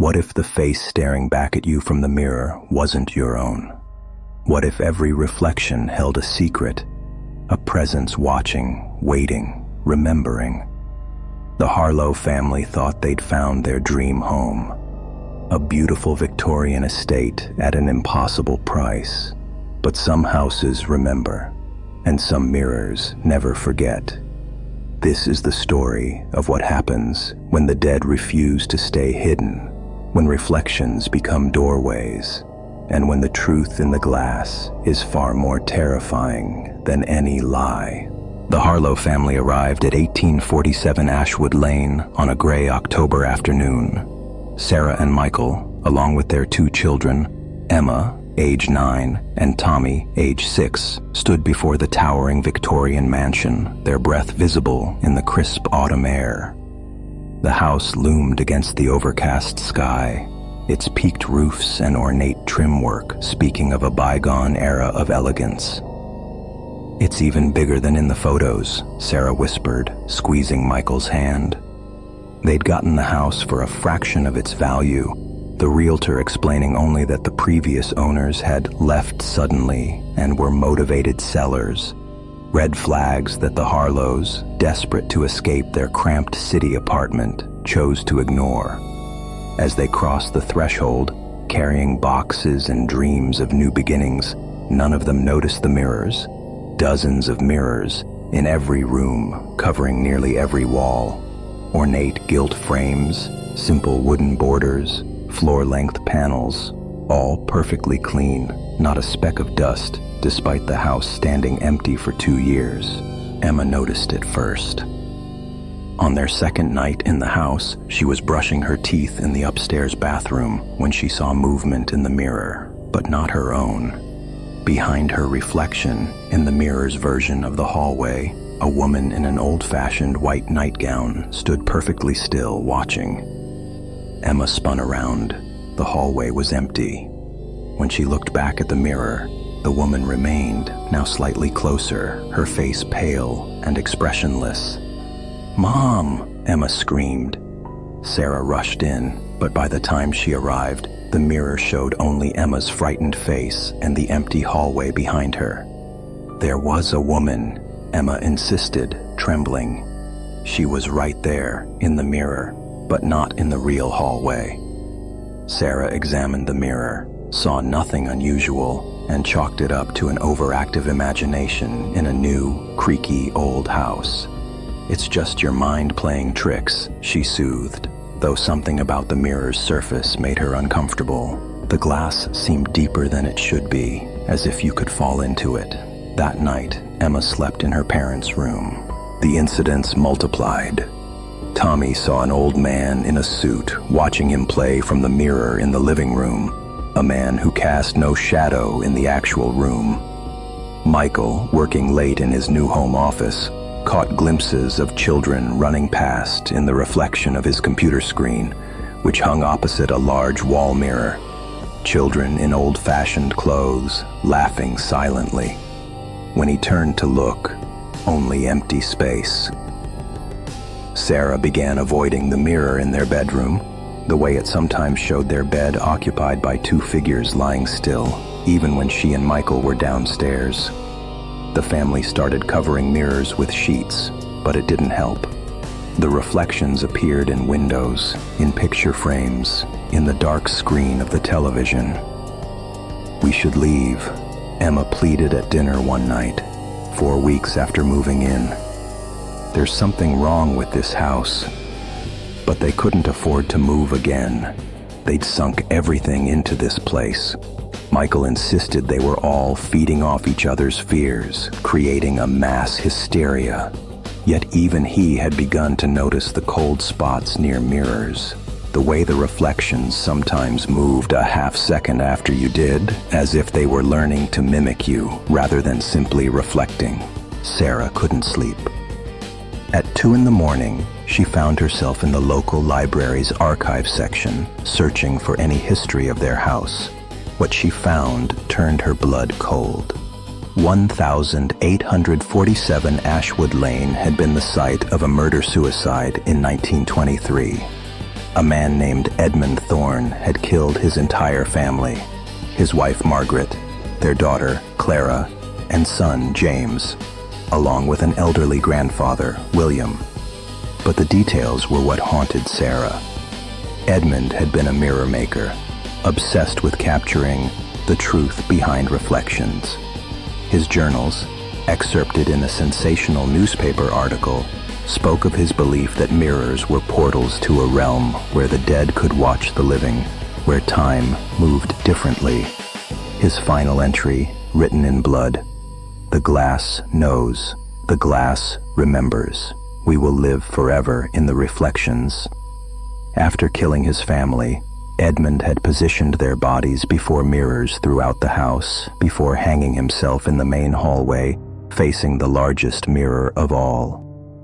What if the face staring back at you from the mirror wasn't your own? What if every reflection held a secret, a presence watching, waiting, remembering? The Harlow family thought they'd found their dream home, a beautiful Victorian estate at an impossible price. But some houses remember, and some mirrors never forget. This is the story of what happens when the dead refuse to stay hidden, when reflections become doorways, and when the truth in the glass is far more terrifying than any lie. The Harlow family arrived at 1847 Ashwood Lane on a gray October afternoon. Sarah and Michael, along with their two children, Emma, age 9, and Tommy, age 6, stood before the towering Victorian mansion, their breath visible in the crisp autumn air. The house loomed against the overcast sky, its peaked roofs and ornate trim work speaking of a bygone era of elegance. "It's even bigger than in the photos," Sarah whispered, squeezing Michael's hand. They'd gotten the house for a fraction of its value, the realtor explaining only that the previous owners had left suddenly and were motivated sellers. Red flags that the Harlows, desperate to escape their cramped city apartment, chose to ignore. As they crossed the threshold, carrying boxes and dreams of new beginnings, none of them noticed the mirrors. Dozens of mirrors in every room, covering nearly every wall. Ornate gilt frames, simple wooden borders, floor-length panels, all perfectly clean, not a speck of dust, despite the house standing empty for 2 years. Emma noticed it first. On their second night in the house, she was brushing her teeth in the upstairs bathroom when she saw movement in the mirror, but not her own. Behind her reflection, in the mirror's version of the hallway, a woman in an old-fashioned white nightgown stood perfectly still, watching. Emma spun around. The hallway was empty. When she looked back at the mirror, the woman remained, now slightly closer, her face pale and expressionless. "Mom!" Emma screamed. Sarah rushed in, but by the time she arrived, the mirror showed only Emma's frightened face and the empty hallway behind her. "There was a woman," Emma insisted, trembling. "She was right there, in the mirror, but not in the real hallway." Sarah examined the mirror, saw nothing unusual, and chalked it up to an overactive imagination in a new, creaky old house. "It's just your mind playing tricks," she soothed, though something about the mirror's surface made her uncomfortable. The glass seemed deeper than it should be, as if you could fall into it. That night, Emma slept in her parents' room. The incidents multiplied. Tommy saw an old man in a suit watching him play from the mirror in the living room, a man who cast no shadow in the actual room. Michael, working late in his new home office, caught glimpses of children running past in the reflection of his computer screen, which hung opposite a large wall mirror. Children in old-fashioned clothes, laughing silently. When he turned to look, only empty space. Sarah began avoiding the mirror in their bedroom, the way it sometimes showed their bed occupied by 2 figures lying still, even when she and Michael were downstairs. The family started covering mirrors with sheets, but it didn't help. The reflections appeared in windows, in picture frames, in the dark screen of the television. "We should leave," Emma pleaded at dinner one night, 4 weeks after moving in. "There's something wrong with this house." But they couldn't afford to move again. They'd sunk everything into this place. Michael insisted they were all feeding off each other's fears, creating a mass hysteria. Yet even he had begun to notice the cold spots near mirrors, the way the reflections sometimes moved a half second after you did, as if they were learning to mimic you rather than simply reflecting. Sarah couldn't sleep. At 2 in the morning, she found herself in the local library's archive section, searching for any history of their house. What she found turned her blood cold. 1847 Ashwood Lane had been the site of a murder-suicide in 1923. A man named Edmund Thorne had killed his entire family, his wife Margaret, their daughter Clara, and son James, along with an elderly grandfather, William. But the details were what haunted Sarah. Edmund had been a mirror maker, obsessed with capturing the truth behind reflections. His journals, excerpted in a sensational newspaper article, spoke of his belief that mirrors were portals to a realm where the dead could watch the living, where time moved differently. His final entry, written in blood: "The glass knows, the glass remembers. We will live forever in the reflections." After killing his family, Edmund had positioned their bodies before mirrors throughout the house, before hanging himself in the main hallway, facing the largest mirror of all.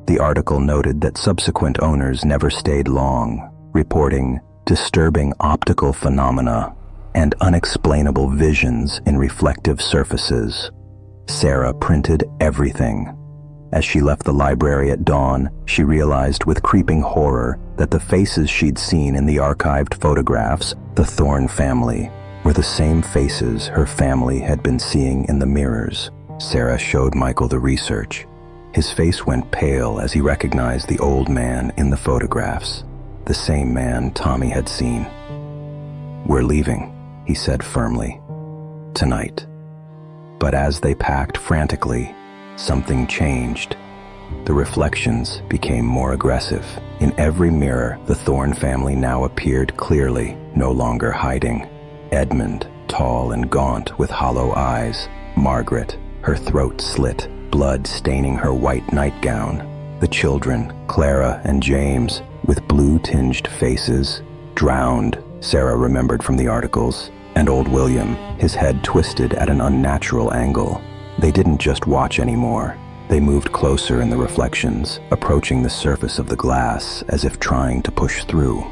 The article noted that subsequent owners never stayed long, reporting disturbing optical phenomena and unexplainable visions in reflective surfaces. Sarah printed everything. As she left the library at dawn, she realized with creeping horror that the faces she'd seen in the archived photographs, the Thorne family, were the same faces her family had been seeing in the mirrors. Sarah showed Michael the research. His face went pale as he recognized the old man in the photographs, the same man Tommy had seen. "We're leaving," he said firmly. "Tonight." But as they packed frantically, something changed. The reflections became more aggressive. In every mirror, the Thorne family now appeared clearly, no longer hiding. Edmund, tall and gaunt with hollow eyes. Margaret, her throat slit, blood staining her white nightgown. The children, Clara and James, with blue-tinged faces, drowned, Sarah remembered from the articles, and old William, his head twisted at an unnatural angle. They didn't just watch anymore. They moved closer in the reflections, approaching the surface of the glass as if trying to push through.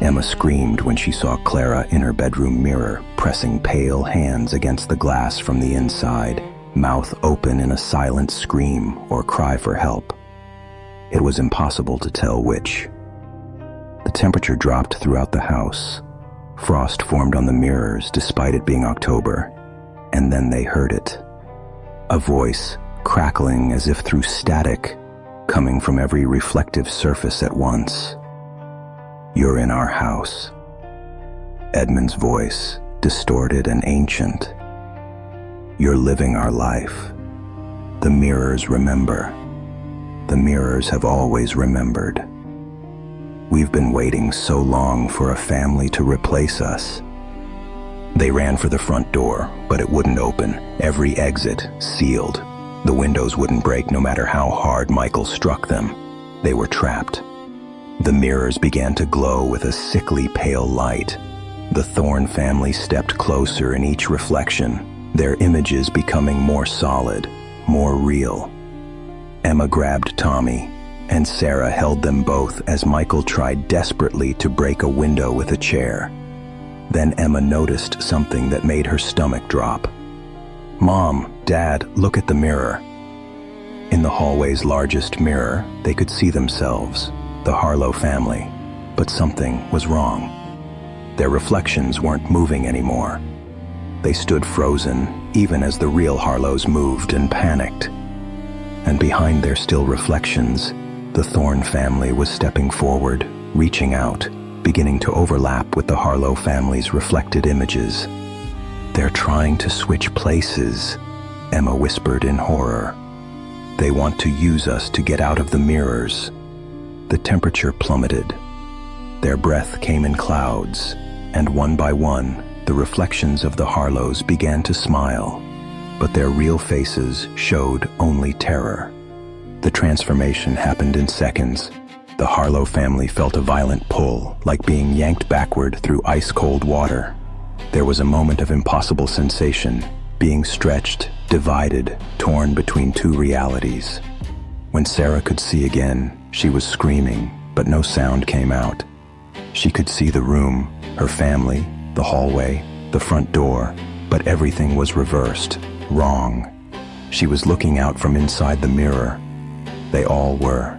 Emma screamed when she saw Clara in her bedroom mirror, pressing pale hands against the glass from the inside, mouth open in a silent scream or cry for help. It was impossible to tell which. The temperature dropped throughout the house. Frost formed on the mirrors despite it being October, and then they heard it. A voice, crackling as if through static, coming from every reflective surface at once. "You're in our house." Edmund's voice, distorted and ancient. "You're living our life. The mirrors remember. The mirrors have always remembered. We've been waiting so long for a family to replace us." They ran for the front door, but it wouldn't open. Every exit sealed. The windows wouldn't break no matter how hard Michael struck them. They were trapped. The mirrors began to glow with a sickly pale light. The Thorne family stepped closer in each reflection, their images becoming more solid, more real. Emma grabbed Tommy, and Sarah held them both as Michael tried desperately to break a window with a chair. Then Emma noticed something that made her stomach drop. "Mom, Dad, look at the mirror." In the hallway's largest mirror, they could see themselves, the Harlow family, but something was wrong. Their reflections weren't moving anymore. They stood frozen, even as the real Harlows moved and panicked. And behind their still reflections, the Thorne family was stepping forward, reaching out, beginning to overlap with the Harlow family's reflected images. "They're trying to switch places," Emma whispered in horror. "They want to use us to get out of the mirrors." The temperature plummeted. Their breath came in clouds, and one by one, the reflections of the Harlows began to smile, but their real faces showed only terror. The transformation happened in seconds. The Harlow family felt a violent pull, like being yanked backward through ice-cold water. There was a moment of impossible sensation, being stretched, divided, torn between two realities. When Sarah could see again, she was screaming, but no sound came out. She could see the room, her family, the hallway, the front door, but everything was reversed, wrong. She was looking out from inside the mirror. They all were.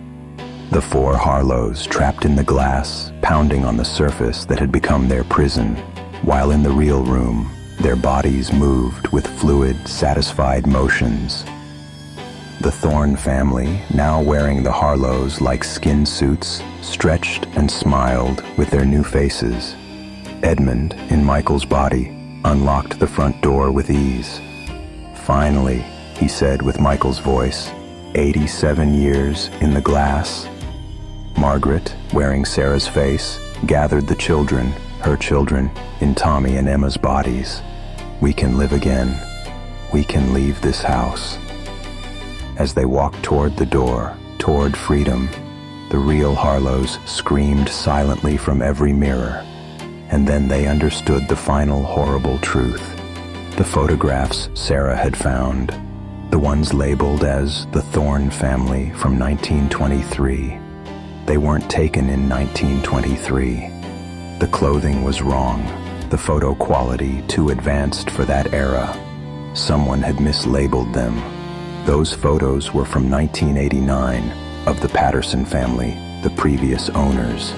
The four Harlows trapped in the glass, pounding on the surface that had become their prison, while in the real room, their bodies moved with fluid, satisfied motions. The Thorne family, now wearing the Harlows like skin suits, stretched and smiled with their new faces. Edmund, in Michael's body, unlocked the front door with ease. "Finally," he said with Michael's voice, 87 years in the glass. Margaret, wearing Sarah's face, gathered the children, her children, in Tommy and Emma's bodies. "We can live again. We can leave this house." As they walked toward the door, toward freedom, the real Harlows screamed silently from every mirror. And then they understood the final horrible truth. The photographs Sarah had found, the ones labeled as the Thorne family from 1923, they weren't taken in 1923. The clothing was wrong, the photo quality too advanced for that era. Someone had mislabeled them. Those photos were from 1989, of the Patterson family, the previous owners.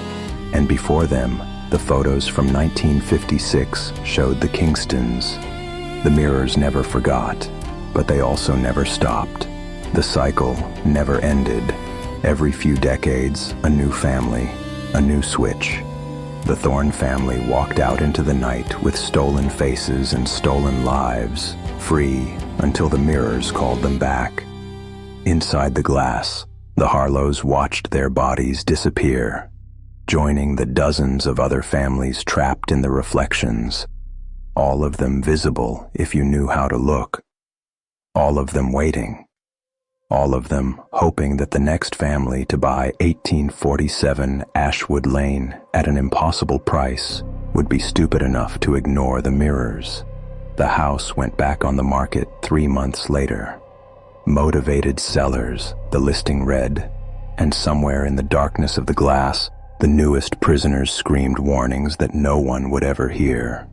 And before them, the photos from 1956 showed the Kingstons. The mirrors never forgot, but they also never stopped. The cycle never ended. Every few decades, a new family, a new switch. The Thorne family walked out into the night with stolen faces and stolen lives, free until the mirrors called them back. Inside the glass, the Harlows watched their bodies disappear, joining the dozens of other families trapped in the reflections, all of them visible if you knew how to look, all of them waiting, all of them hoping that the next family to buy 1847 Ashwood Lane at an impossible price would be stupid enough to ignore the mirrors. The house went back on the market 3 months later. Motivated sellers, the listing read, and somewhere in the darkness of the glass, the newest prisoners screamed warnings that no one would ever hear.